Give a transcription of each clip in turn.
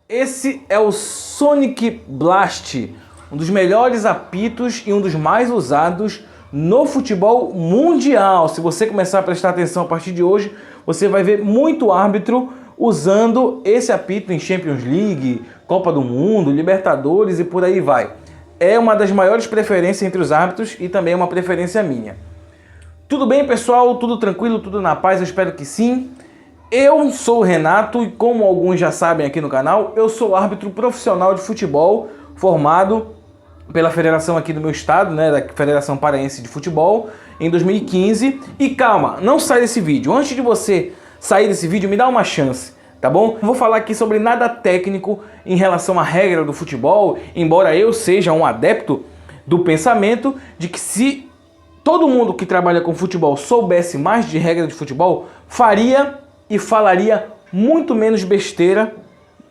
Esse é o Sonic Blast, um dos melhores apitos e um dos mais usados no futebol mundial. Se você começar a prestar atenção a partir de hoje, você vai ver muito árbitro usando esse apito em Champions League, Copa do Mundo, Libertadores e por aí vai. É uma das maiores preferências entre os árbitros e também é uma preferência minha. Tudo bem, pessoal? Tudo tranquilo? Tudo na paz? Eu espero que sim. Eu sou o Renato e, como alguns já sabem aqui no canal, eu sou árbitro profissional de futebol formado pela federação aqui do meu estado, né, da Federação Paraense de Futebol, em 2015. E calma, não sai desse vídeo. Antes de você sair desse vídeo, me dá uma chance, tá bom? Não vou falar aqui sobre nada técnico em relação à regra do futebol, embora eu seja um adepto do pensamento de que se todo mundo que trabalha com futebol soubesse mais de regra de futebol, faria e falaria muito menos besteira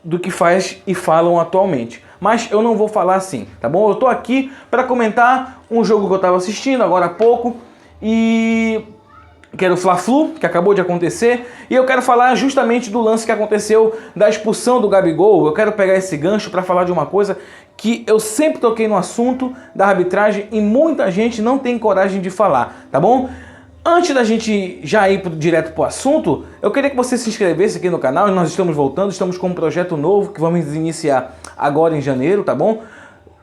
do que faz e falam atualmente. Mas eu não vou falar assim, tá bom? Eu tô aqui para comentar um jogo que eu tava assistindo agora há pouco e que era o Fla-Flu, que acabou de acontecer, e eu quero falar justamente do lance que aconteceu da expulsão do Gabigol. Eu quero pegar esse gancho para falar de uma coisa que eu sempre toquei no assunto da arbitragem e muita gente não tem coragem de falar, tá bom? Antes da gente já ir direto para o assunto, eu queria que você se inscrevesse aqui no canal. Nós estamos voltando, estamos com um projeto novo que vamos iniciar agora em janeiro, tá bom?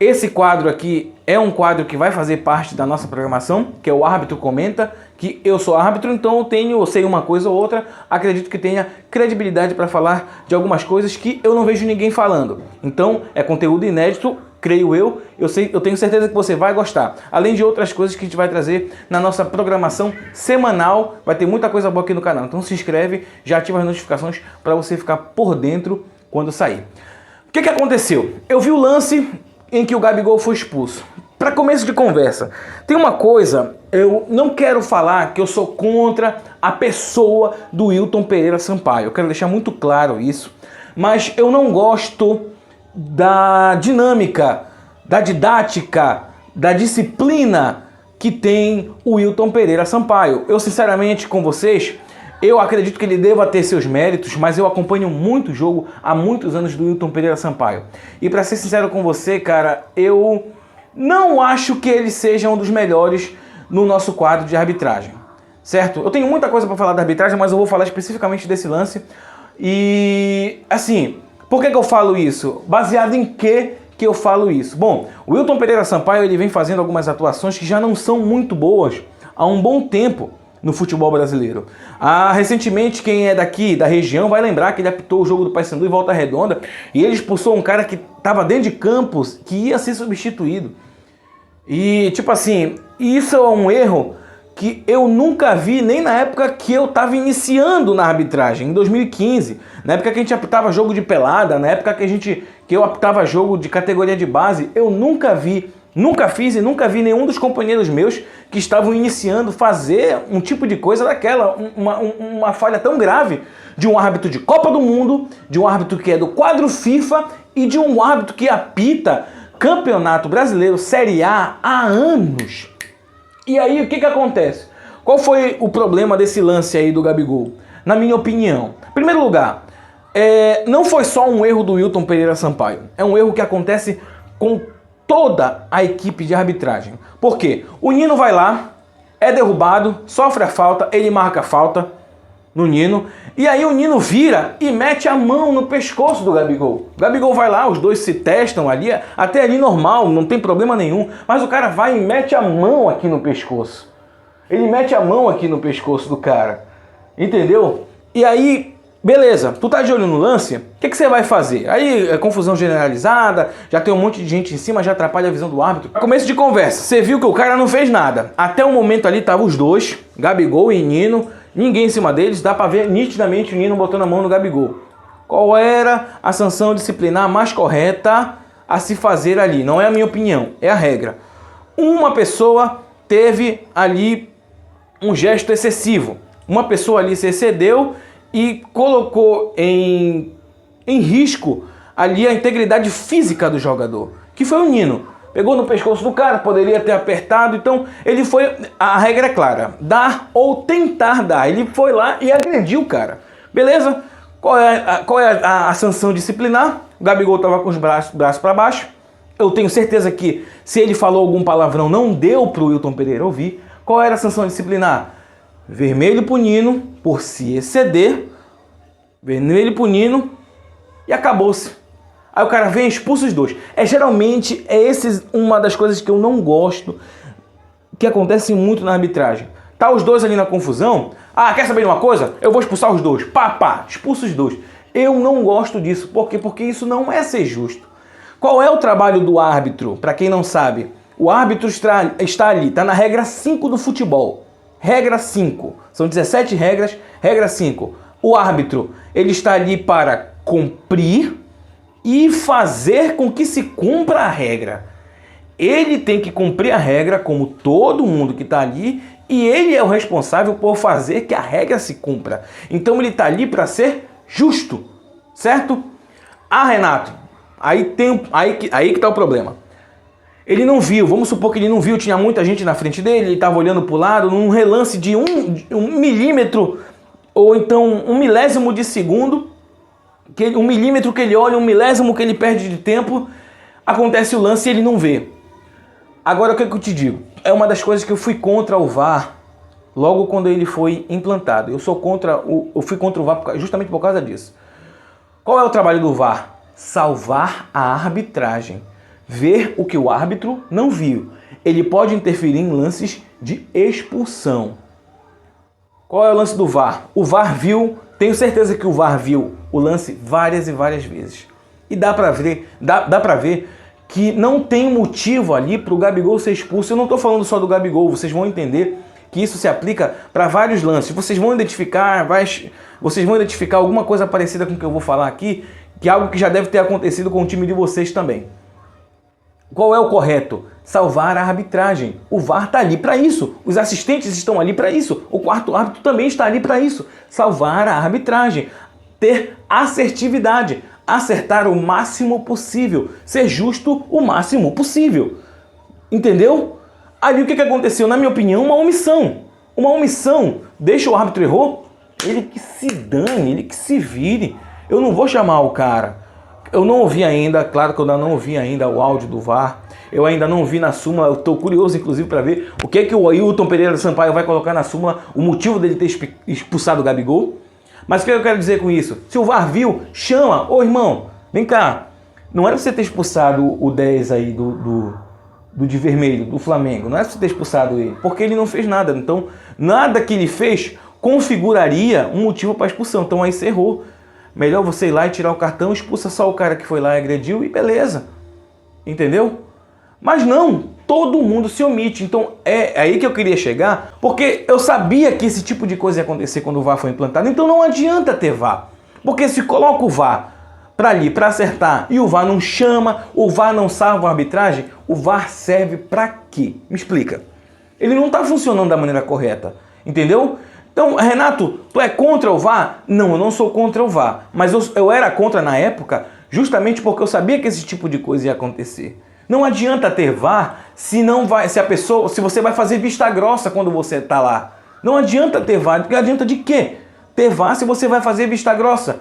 Esse quadro aqui é um quadro que vai fazer parte da nossa programação, que é o Árbitro Comenta, que eu sou árbitro, então eu sei uma coisa ou outra, acredito que tenha credibilidade para falar de algumas coisas que eu não vejo ninguém falando. Então é conteúdo inédito, creio eu tenho certeza que você vai gostar. Além de outras coisas que a gente vai trazer na nossa programação semanal, vai ter muita coisa boa aqui no canal. Então se inscreve, já ativa as notificações para você ficar por dentro quando sair. O que aconteceu? Eu vi o lance em que o Gabigol foi expulso. Para começo de conversa, tem uma coisa, eu não quero falar que eu sou contra a pessoa do Wilton Pereira Sampaio. Eu quero deixar muito claro isso, mas eu não gosto da dinâmica, da didática, da disciplina que tem o Wilton Pereira Sampaio. Eu, sinceramente, com vocês, eu acredito que ele deva ter seus méritos, mas eu acompanho muito jogo há muitos anos do Wilton Pereira Sampaio. E para ser sincero com você, cara, eu não acho que ele seja um dos melhores no nosso quadro de arbitragem, certo? Eu tenho muita coisa para falar da arbitragem, mas eu vou falar especificamente desse lance. E, assim, por que eu falo isso? Baseado em que eu falo isso? Bom, o Wilton Pereira Sampaio ele vem fazendo algumas atuações que já não são muito boas há um bom tempo no futebol brasileiro. Recentemente, quem é daqui, da região, vai lembrar que ele apitou o jogo do Paysandu em Volta Redonda e ele expulsou um cara que estava dentro de campos, que ia ser substituído. E, tipo assim, isso é um erro que eu nunca vi nem na época que eu estava iniciando na arbitragem, em 2015. Na época que a gente apitava jogo de pelada, na época que eu apitava jogo de categoria de base, eu nunca fiz e nunca vi nenhum dos companheiros meus que estavam iniciando fazer um tipo de coisa daquela, uma falha tão grave de um árbitro de Copa do Mundo, de um árbitro que é do quadro FIFA e de um árbitro que apita Campeonato Brasileiro Série A há anos. E aí o que acontece? Qual foi o problema desse lance aí do Gabigol? Na minha opinião, em primeiro lugar, não foi só um erro do Wilton Pereira Sampaio, é um erro que acontece com toda a equipe de arbitragem. Por quê? O Nino vai lá, é derrubado, sofre a falta, ele marca a falta no Nino, e aí o Nino vira e mete a mão no pescoço do Gabigol. O Gabigol vai lá, os dois se testam ali, até ali normal, não tem problema nenhum, mas o cara vai e mete a mão aqui no pescoço. Ele mete a mão aqui no pescoço do cara, entendeu? E aí, beleza, tu tá de olho no lance, o que você vai fazer? Aí é confusão generalizada, já tem um monte de gente em cima, já atrapalha a visão do árbitro. Começo de conversa, você viu que o cara não fez nada. Até o momento ali estavam os dois, Gabigol e Nino, ninguém em cima deles, dá pra ver nitidamente o Nino botando a mão no Gabigol. Qual era a sanção disciplinar mais correta a se fazer ali? Não é a minha opinião, é a regra. Uma pessoa teve ali um gesto excessivo. Uma pessoa ali se excedeu e colocou em risco ali a integridade física do jogador, que foi o Nino. Pegou no pescoço do cara, poderia ter apertado, então ele foi, a regra é clara, dar ou tentar dar. Ele foi lá e agrediu o cara. Beleza? Qual é a sanção disciplinar? O Gabigol estava com os braços para baixo. Eu tenho certeza que se ele falou algum palavrão, não deu para o Wilton Pereira ouvir. Qual era a sanção disciplinar? Vermelho pro Nino por se exceder. Vermelho pro Nino e acabou-se. Aí o cara vem e expulsa os dois. Geralmente uma das coisas que eu não gosto, que acontece muito na arbitragem. Tá os dois ali na confusão. Ah, quer saber de uma coisa? Eu vou expulsar os dois. Pá, expulsa os dois. Eu não gosto disso. Por quê? Porque isso não é ser justo. Qual é o trabalho do árbitro? Para quem não sabe, o árbitro está ali, está na regra 5 do futebol. Regra 5. São 17 regras, regra 5. O árbitro, ele está ali para cumprir e fazer com que se cumpra a regra. Ele tem que cumprir a regra como todo mundo que está ali e ele é o responsável por fazer que a regra se cumpra. Então ele está ali para ser justo, certo? Ah, Renato, aí que está o problema. Ele não viu, vamos supor que ele não viu, tinha muita gente na frente dele, ele estava olhando para o lado, num relance de um milímetro, ou então 1 milésimo de segundo, um milímetro que ele olha, 1 milésimo que ele perde de tempo, acontece o lance e ele não vê. Agora o que eu te digo? É uma das coisas que eu fui contra o VAR logo quando ele foi implantado. Eu fui contra o VAR justamente por causa disso. Qual é o trabalho do VAR? Salvar a arbitragem. Ver o que o árbitro não viu. Ele pode interferir em lances de expulsão. Qual é o lance do VAR? O VAR viu, tenho certeza que o VAR viu o lance várias e várias vezes. E dá pra ver que não tem motivo ali para o Gabigol ser expulso. Eu não estou falando só do Gabigol, vocês vão entender que isso se aplica para vários lances. Vocês vão identificar alguma coisa parecida com o que eu vou falar aqui, que é algo que já deve ter acontecido com o time de vocês também. Qual é o correto? Salvar a arbitragem. O VAR está ali para isso. Os assistentes estão ali para isso. O quarto árbitro também está ali para isso. Salvar a arbitragem. Ter assertividade. Acertar o máximo possível. Ser justo o máximo possível. Entendeu? Ali o que aconteceu? Na minha opinião, uma omissão. Uma omissão. Deixa o árbitro errou, ele que se dane, ele que se vire. Eu não vou chamar o cara. Eu não ouvi ainda, claro que eu ainda não ouvi ainda o áudio do VAR. Eu ainda não vi na súmula, eu estou curioso inclusive para ver o que o Wilton Pereira Sampaio vai colocar na súmula, o motivo dele ter expulsado o Gabigol. Mas o que eu quero dizer com isso? Se o VAR viu, chama. Ô irmão, vem cá. Não era pra você ter expulsado o 10 aí do de vermelho, do Flamengo. Não era pra você ter expulsado ele, porque ele não fez nada. Então, nada que ele fez configuraria um motivo para expulsão. Então aí você errou. Melhor você ir lá e tirar o cartão, expulsa só o cara que foi lá e agrediu e beleza. Entendeu? Mas não, todo mundo se omite. Então é aí que eu queria chegar, porque eu sabia que esse tipo de coisa ia acontecer quando o VAR foi implantado. Então não adianta ter VAR. Porque se coloca o VAR para ali, para acertar, e o VAR não chama, o VAR não salva a arbitragem, o VAR serve para quê? Me explica. Ele não está funcionando da maneira correta. Entendeu? Então, Renato, tu é contra o VAR? Não, eu não sou contra o VAR. Mas eu era contra na época justamente porque eu sabia que esse tipo de coisa ia acontecer. Não adianta ter VAR se você vai fazer vista grossa quando você está lá. Não adianta ter VAR, porque adianta de quê? Ter VAR se você vai fazer vista grossa.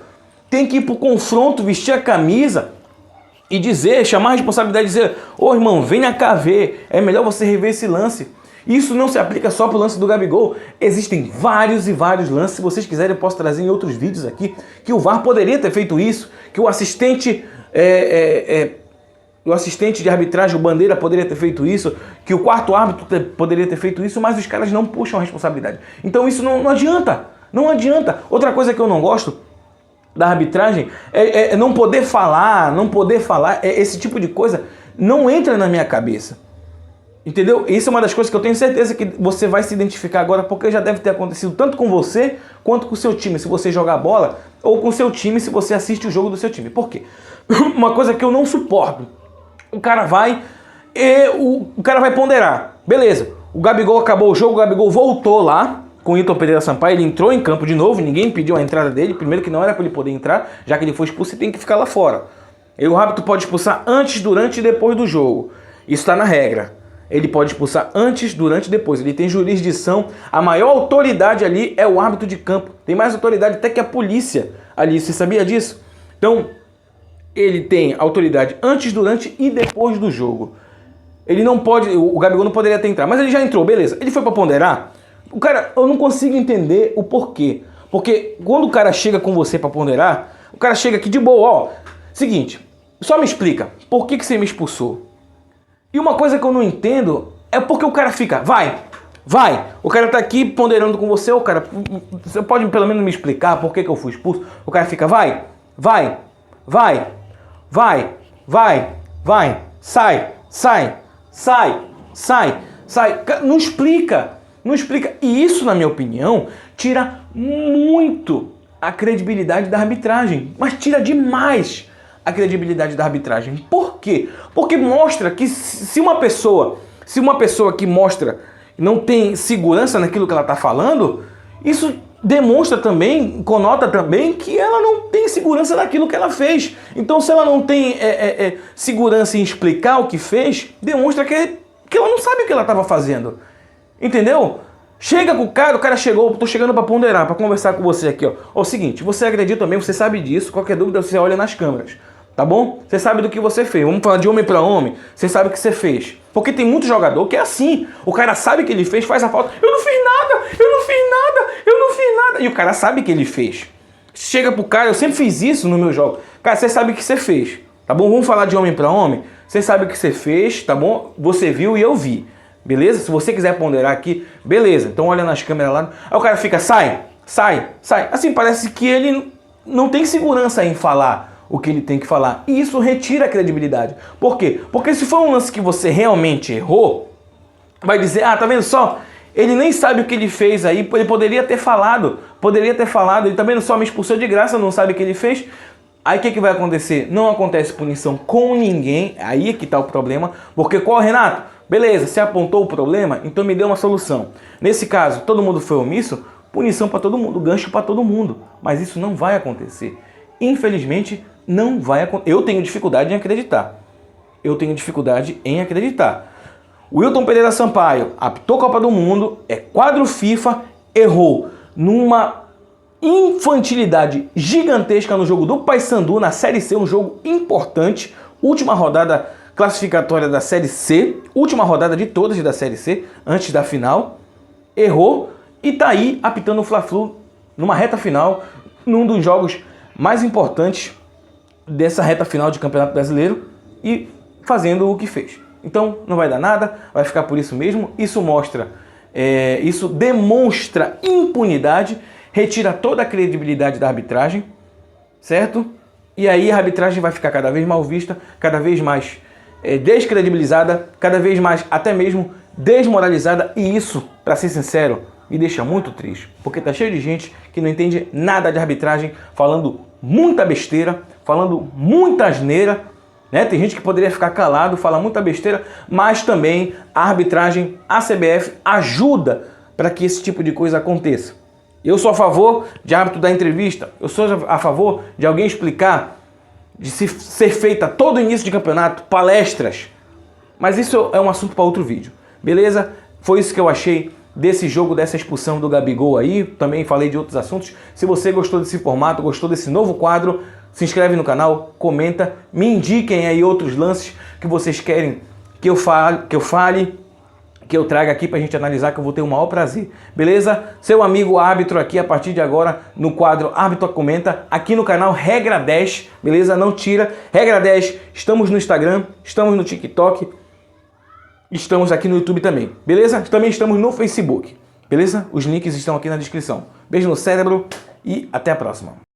Tem que ir pro confronto, vestir a camisa e dizer, chamar a responsabilidade e dizer: ô irmão, venha cá ver, é melhor você rever esse lance. Isso não se aplica só para o lance do Gabigol. Existem vários e vários lances. Se vocês quiserem, eu posso trazer em outros vídeos aqui que o VAR poderia ter feito isso, que o assistente de arbitragem, o Bandeira, poderia ter feito isso, que o quarto árbitro poderia ter feito isso, mas os caras não puxam a responsabilidade. Então isso não adianta. Não adianta. Outra coisa que eu não gosto da arbitragem é não poder falar, esse tipo de coisa não entra na minha cabeça. Entendeu? Isso é uma das coisas que eu tenho certeza que você vai se identificar agora, porque já deve ter acontecido tanto com você quanto com o seu time, se você jogar bola, ou com o seu time, se você assiste o jogo do seu time. Por quê? Uma coisa que eu não suporto. O cara vai ponderar. Beleza, o Gabigol acabou o jogo, o Gabigol voltou lá com o Wilton Pereira Sampaio, ele entrou em campo de novo, ninguém pediu a entrada dele, primeiro que não era para ele poder entrar, já que ele foi expulso e tem que ficar lá fora. E o árbitro pode expulsar antes, durante e depois do jogo. Isso está na regra. Ele pode expulsar antes, durante e depois. Ele tem jurisdição. A maior autoridade ali é o árbitro de campo. Tem mais autoridade até que a polícia ali. Você sabia disso? Então, ele tem autoridade antes, durante e depois do jogo. Ele não pode, o Gabigol não poderia ter entrado, mas ele já entrou, beleza. Ele foi para ponderar. O cara, eu não consigo entender o porquê. Porque quando o cara chega com você para ponderar, o cara chega aqui de boa, ó. Seguinte, só me explica, por que você me expulsou? E uma coisa que eu não entendo é porque o cara fica, vai. O cara tá aqui ponderando com você, o cara, você pode pelo menos me explicar por que eu fui expulso? O cara fica, vai, sai. Não explica. E isso, na minha opinião, tira muito a credibilidade da arbitragem. Mas tira demais a credibilidade da arbitragem. Por quê? Porque mostra que se uma pessoa que mostra não tem segurança naquilo que ela está falando, isso demonstra também, conota também que ela não tem segurança naquilo que ela fez. Então, se ela não tem segurança em explicar o que fez, demonstra que ela não sabe o que ela estava fazendo. Entendeu? Chega com o cara chegou, tô chegando para ponderar, para conversar com você aqui, ó. Ó, o seguinte, você agrediu também, você sabe disso, qualquer dúvida você olha nas câmeras, tá bom? Você sabe do que você fez, vamos falar de homem para homem, você sabe o que você fez. Porque tem muito jogador que é assim, o cara sabe que ele fez, faz a falta, eu não fiz nada. E o cara sabe que ele fez. Chega pro cara, eu sempre fiz isso no meu jogo. Cara, você sabe o que você fez, tá bom? Vamos falar de homem para homem? Você sabe o que você fez, tá bom? Você viu e eu vi. Beleza? Se você quiser ponderar aqui, beleza. Então olha nas câmeras lá. Aí o cara fica, sai. Assim, parece que ele não tem segurança em falar o que ele tem que falar. E isso retira a credibilidade. Por quê? Porque se for um lance que você realmente errou, vai dizer, tá vendo só? Ele nem sabe o que ele fez aí, ele poderia ter falado, ele também só me expulsou de graça, não sabe o que ele fez. Aí o que vai acontecer? Não acontece punição com ninguém, aí é que tá o problema, porque qual, Renato? Beleza, você apontou o problema, então me deu uma solução. Nesse caso, todo mundo foi omisso, punição para todo mundo, gancho para todo mundo. Mas isso não vai acontecer. Infelizmente, não vai acontecer. Eu tenho dificuldade em acreditar. O Wilton Pereira Sampaio apitou Copa do Mundo, é quadro FIFA, errou numa infantilidade gigantesca no jogo do Paysandu, na Série C, um jogo importante, última rodada classificatória da Série C, última rodada de todas da Série C, antes da final, errou e tá aí apitando o Fla-Flu numa reta final, num dos jogos mais importantes dessa reta final de Campeonato Brasileiro e fazendo o que fez. Então não vai dar nada, vai ficar por isso mesmo. Isso demonstra impunidade, retira toda a credibilidade da arbitragem, certo? E aí a arbitragem vai ficar cada vez mal vista, cada vez mais descredibilizada, cada vez mais até mesmo desmoralizada. E isso, para ser sincero, me deixa muito triste, porque tá cheio de gente que não entende nada de arbitragem, falando muita besteira, falando muita asneira, né? Tem gente que poderia ficar calado, falar muita besteira, mas também a arbitragem, a CBF, ajuda para que esse tipo de coisa aconteça. Eu sou a favor de árbitro da entrevista, eu sou a favor de alguém explicar, de ser feita todo início de campeonato, palestras, mas isso é um assunto para outro vídeo, beleza? Foi isso que eu achei desse jogo, dessa expulsão do Gabigol aí, também falei de outros assuntos. Se você gostou desse formato, gostou desse novo quadro, se inscreve no canal, comenta, me indiquem aí outros lances que vocês querem que eu fale, que eu traga aqui pra gente analisar, que eu vou ter o maior prazer, beleza? Seu amigo árbitro aqui, a partir de agora, no quadro Árbitro Comenta, aqui no canal Regra 10, beleza? Não tira. Regra 10, estamos no Instagram, estamos no TikTok, estamos aqui no YouTube também, beleza? Também estamos no Facebook, beleza? Os links estão aqui na descrição. Beijo no cérebro e até a próxima.